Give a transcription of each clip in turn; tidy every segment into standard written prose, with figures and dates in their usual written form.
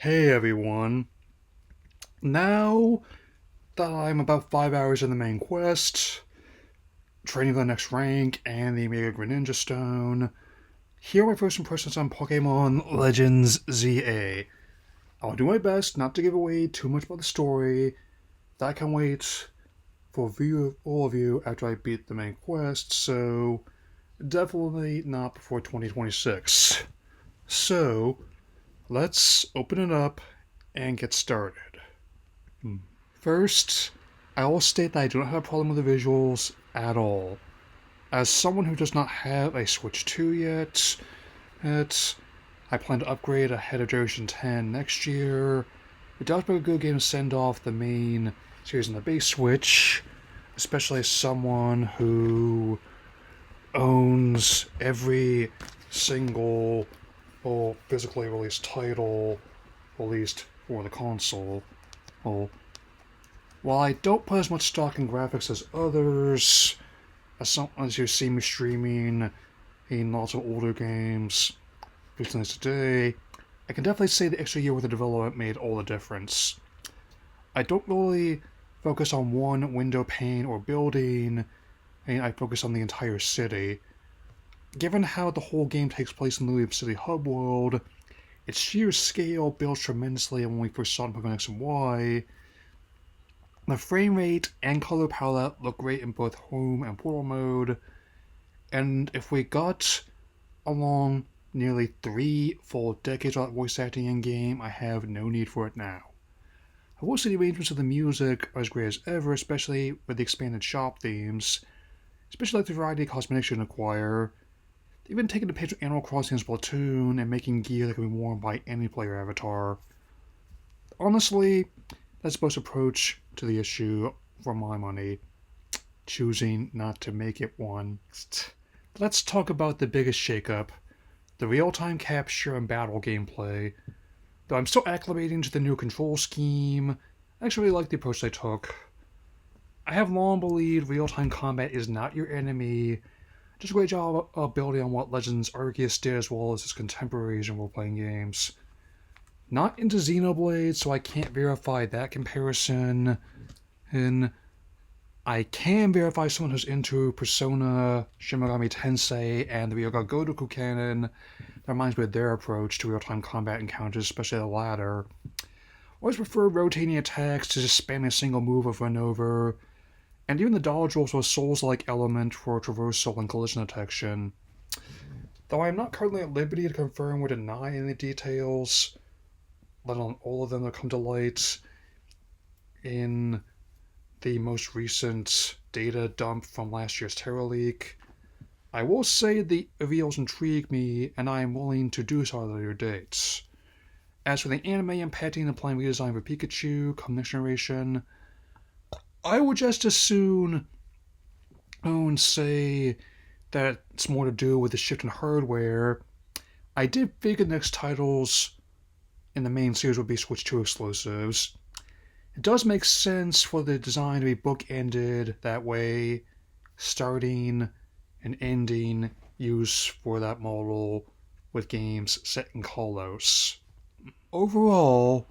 Hey everyone. Now that I'm about 5 hours in the main quest, training for the next rank and the Mega Greninja Stone, here are my first impressions on Pokemon Legends ZA. I'll do my best not to give away too much about the story. That can wait for a view of all of you after I beat the main quest, so definitely not before 2026. So, let's open it up and get started. First, I will state that I do not have a problem with the visuals at all. As someone who does not have a Switch 2 yet, I plan to upgrade ahead of Generation 10 next year. It does make a good game to send off the main series on the base Switch, especially as someone who owns every single physically released title released for the console. Well, while I don't put as much stock in graphics as others, as you see me streaming in lots of older games recently today, I can definitely say the extra year with the development made all the difference. I don't really focus on one window pane or building, and I focus on the entire city. Given how the whole game takes place in the City Hub world, its sheer scale builds tremendously when we first saw it in Pokemon X and Y. The frame rate and color palette look great in both home and portal mode, and if we got along nearly 3 full decades without voice acting in game, I have no need for it now. I will say the arrangements of the music are as great as ever, especially with the expanded shop themes, especially like the variety of cosmetics you can acquire. They've even taken the page of Animal Crossing and Splatoon and making gear that can be worn by any player avatar. Honestly, that's the best approach to the issue for my money, choosing not to make it one. Let's talk about the biggest shakeup, the real-time capture and battle gameplay. Though I'm still acclimating to the new control scheme, I actually really like the approach they took. I have long believed real-time combat is not your enemy, just a great job of building on what Legends Arceus did as well as its contemporaries in role-playing games. Not into Xenoblade, so I can't verify that comparison. And I can verify someone who's into Persona, Shin Megami Tensei, and the Ryoga Gotoku canon. That reminds me of their approach to real-time combat encounters, especially the latter. I always prefer rotating attacks to just spamming a single move over and over, and even the dodge rolls with a Souls-like element for traversal and collision detection. Though I am not currently at liberty to confirm or deny any details, let alone all of them that come to light in the most recent data dump from last year's Terra leak. I will say the reveals intrigue me, and I am willing to do so at a later date. As for the anime impacting the planned redesign for Pikachu come next generation, I would just as soon say that it's more to do with the shift in hardware. I did figure the next titles in the main series would be Switch 2 exclusives. It does make sense for the design to be bookended that way, starting and ending use for that model with games set in Kalos. Overall,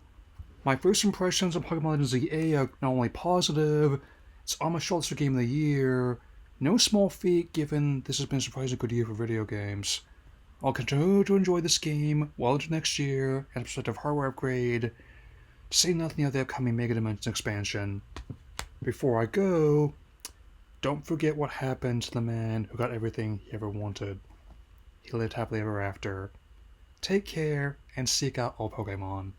my first impressions of Pokemon Legends ZA are not only positive, it's on my shortlist for Game of the Year. No small feat given this has been a surprisingly good year for video games. I'll continue to enjoy this game well into next year and a prospective hardware upgrade, to say nothing of the upcoming Mega Dimensions expansion. Before I go, don't forget what happened to the man who got everything he ever wanted. He lived happily ever after. Take care and seek out all Pokemon.